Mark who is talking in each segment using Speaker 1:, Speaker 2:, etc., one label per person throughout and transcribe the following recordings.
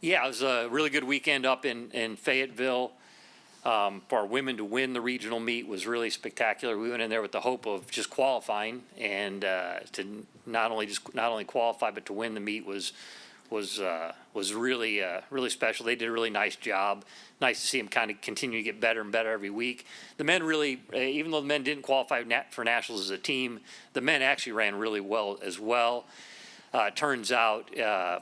Speaker 1: Yeah, it was a really good weekend up in Fayetteville. For our women to win the regional meet was really spectacular. We went in there with the hope of just qualifying, and to not only qualify but to win the meet was really special. They did a really nice job. Nice to see them kind of continue to get better and better every week. The men really, even though the men didn't qualify for nationals as a team, the men actually ran really well as well. Turns out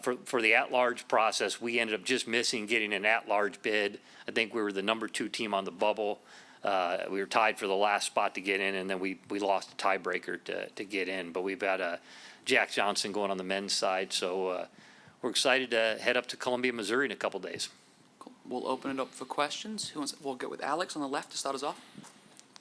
Speaker 1: for the at-large process, we ended up just missing getting an at-large bid. I think we were the number 2 team on the bubble. We were tied for the last spot to get in, and then we lost a tiebreaker to get in. But we've got Jack Johnson going on the men's side, so we're excited to head up to Columbia, Missouri in a couple days.
Speaker 2: Cool. We'll open it up for questions. We'll go with Alex on the left to start us off.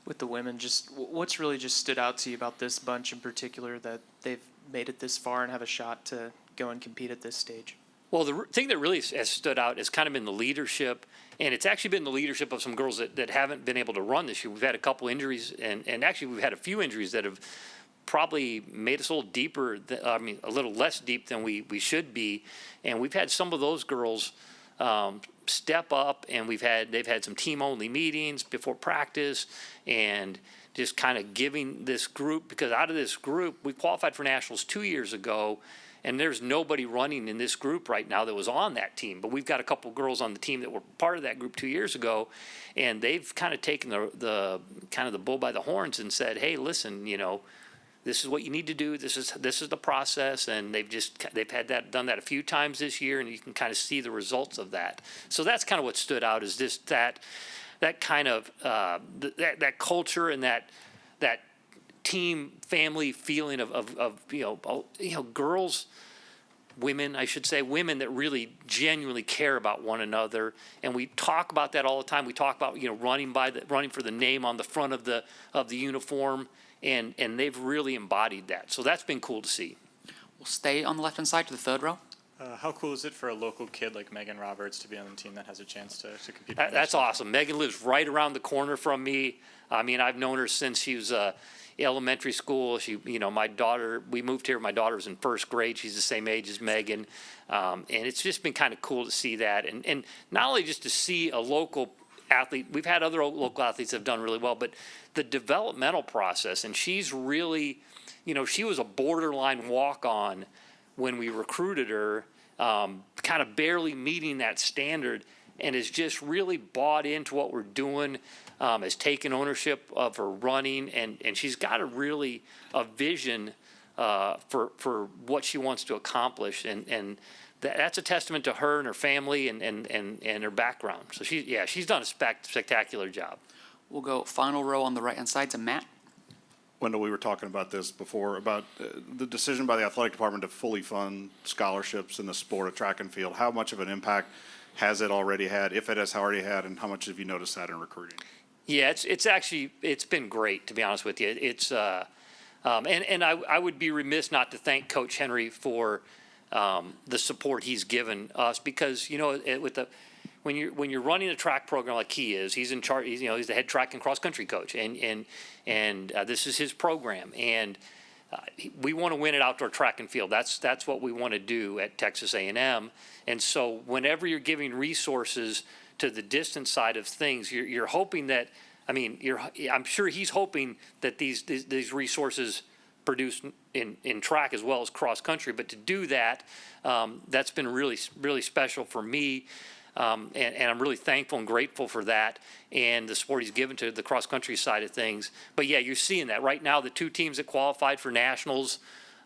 Speaker 3: With the women, just what's really just stood out to you about this bunch in particular that they've made it this far and have a shot to go and compete at this stage?
Speaker 1: Well, the thing that really has stood out has kind of been the leadership, and it's actually been the leadership of some girls that haven't been able to run this year. We've had a couple injuries, and actually we've had a few injuries that have probably made us a little deeper, a little less deep than we should be, and we've had some of those girls step up, and they've had some team-only meetings before practice, and just kind of giving this group, because out of this group, we qualified for nationals 2 years ago, and there's nobody running in this group right now that was on that team. But we've got a couple girls on the team that were part of that group 2 years ago, and they've kind of taken the bull by the horns and said, hey, listen, this is what you need to do. This is the process, and they've done that a few times this year, and you can kind of see the results of that. So that's kind of what stood out, is just that kind of that culture and that team family feeling of girls, women, I should say, women that really genuinely care about one another, and we talk about that all the time. We talk about running for the name on the front of the uniform, and they've really embodied that. So that's been cool to see.
Speaker 2: We'll stay on the left hand side to the third row.
Speaker 4: How cool is it for a local kid like Megan Roberts to be on the team that has a chance to compete?
Speaker 1: That's awesome. Megan lives right around the corner from me. I mean, I've known her since she was elementary school. My daughter, we moved here. My daughter was in first grade. She's the same age as Megan. And it's just been kind of cool to see that. And not only just to see a local athlete, we've had other local athletes that have done really well, but the developmental process, and she's really, she was a borderline walk-on when we recruited her, kind of barely meeting that standard, and has just really bought into what we're doing, has taken ownership of her running, and she's got a vision for what she wants to accomplish, and that's a testament to her and her family and her background. So she's done a spectacular job.
Speaker 2: We'll go final row on the right-hand side to Matt.
Speaker 5: Wendel, we were talking about this before, about the decision by the athletic department to fully fund scholarships in the sport of track and field. How much of an impact has it already had, if it has already had, and how much have you noticed that in recruiting?
Speaker 1: Yeah, it's been great, to be honest with you. It's and I would be remiss not to thank Coach Henry for the support he's given us, because when you're running a track program like he is, he's in charge. He's the head track and cross country coach, and this is his program, and we want to win at outdoor track and field. That's what we want to do at Texas A&M. And so whenever you're giving resources to the distance side of things, you're hoping that, I'm sure he's hoping that these resources produce in track as well as cross country. But to do that, that's been really, really special for me. And I'm really thankful and grateful for that and the support he's given to the cross-country side of things. But, yeah, you're seeing that. Right now, the two teams that qualified for nationals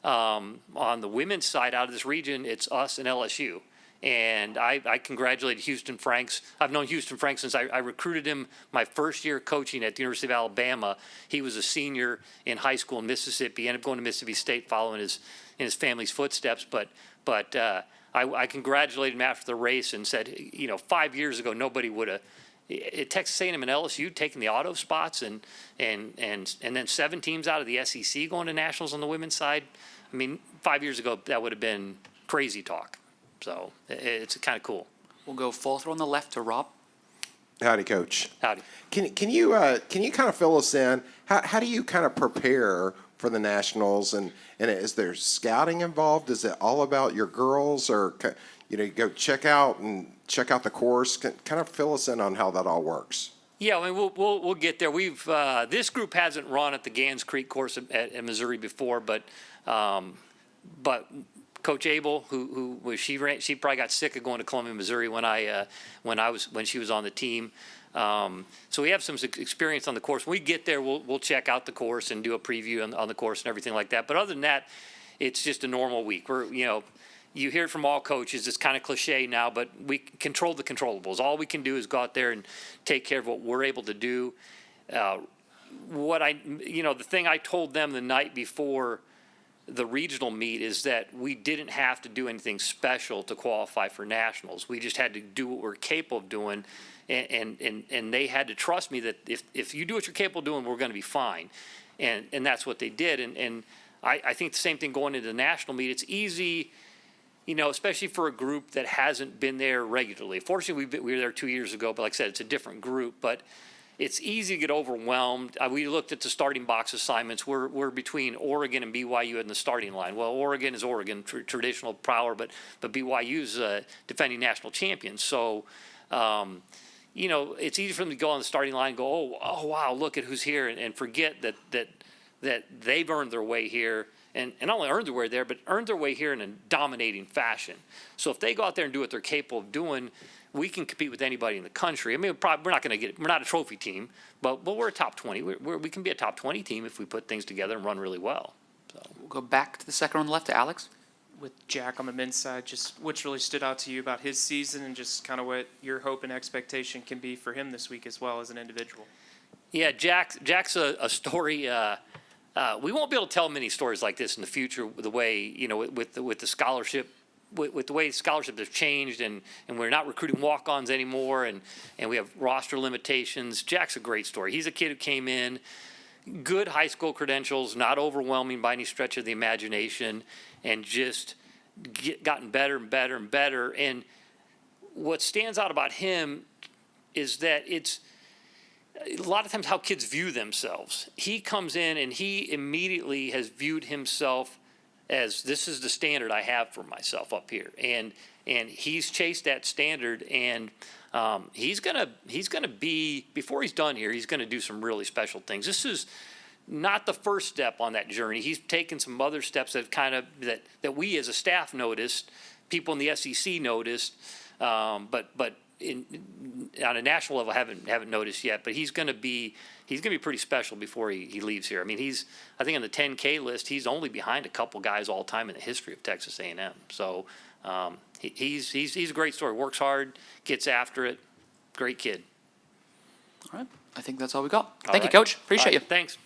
Speaker 1: on the women's side out of this region, it's us and LSU. And I congratulate Houston Franks. I've known Houston Franks since I recruited him my first year coaching at the University of Alabama. He was a senior in high school in Mississippi. He ended up going to Mississippi State following in his family's footsteps. But I congratulated him after the race and said, 5 years ago, nobody would have, Texas A&M and LSU taking the auto spots and then 7 teams out of the SEC going to nationals on the women's side. 5 years ago, that would have been crazy talk. So it's kind of cool.
Speaker 2: We'll go fourth row on the left to Rob.
Speaker 6: Howdy, Coach.
Speaker 1: Howdy.
Speaker 6: Can you kind of fill us in? How do you kind of prepare for the nationals? And is there scouting involved? Is it all about your girls, or you go check out the course? Kind of fill us in on how that all works.
Speaker 1: Yeah, I mean, we'll get there. We've this group hasn't run at the Gans Creek course at Missouri before, but Coach Abel, who she probably got sick of going to Columbia, Missouri when she was on the team. So we have some experience on the course. When we get there, we'll check out the course and do a preview on the course and everything like that. But other than that, it's just a normal week. You hear it from all coaches. It's kind of cliche now, but we control the controllables. All we can do is go out there and take care of what we're able to do. The thing I told them the night before the regional meet is that we didn't have to do anything special to qualify for nationals. We just had to do what we're capable of doing, and they had to trust me that if you do what you're capable of doing, we're going to be fine, and that's what they did. And I think the same thing going into the national meet. It's easy. Especially for a group that hasn't been there regularly. Fortunately, we were there 2 years ago, but like I said, it's a different group. But it's easy to get overwhelmed. We looked at the starting box assignments. We're between Oregon and BYU in the starting line. Well, Oregon is Oregon, traditional power, but BYU's defending national champions. So, it's easy for them to go on the starting line and go, oh wow, look at who's here, and forget that they've earned their way here. And not only earned their way there, but earned their way here in a dominating fashion. So if they go out there and do what they're capable of doing, we can compete with anybody in the country. I mean, we're not going to we're not a trophy team, but we're a top 20. We can be a top 20 team if we put things together and run really well. So
Speaker 2: We'll go back to the second on the left to Alex.
Speaker 3: With Jack on the men's side, just what's really stood out to you about his season, and just kind of what your hope and expectation can be for him this week as well as an individual?
Speaker 1: yeah, Jack's a story. We won't be able to tell many stories like this in the future. The way with the scholarship, with the way scholarships have changed, and we're not recruiting walk-ons anymore, and we have roster limitations. Jack's a great story. He's a kid who came in, good high school credentials, not overwhelming by any stretch of the imagination, and just gotten better and better and better. And what stands out about him is that it's a lot of times how kids view themselves. He comes in and he immediately has viewed himself as, this is the standard I have for myself up here, and he's chased that standard, and he's gonna be, before he's done here, he's gonna do some really special things. This is not the first step on that journey. He's taken some other steps that that we as a staff noticed, people in the SEC noticed, but on a national level haven't noticed yet. But he's going to be pretty special before he leaves here. I mean, I think on the 10K list, he's only behind a couple guys all time in the history of Texas A&M. So he's a great story. Works hard, gets after it. Great kid.
Speaker 2: All right. I think that's all we got.
Speaker 1: All
Speaker 2: Thank you,
Speaker 1: right.
Speaker 2: Coach. Appreciate
Speaker 1: All
Speaker 2: you.
Speaker 1: right, thanks.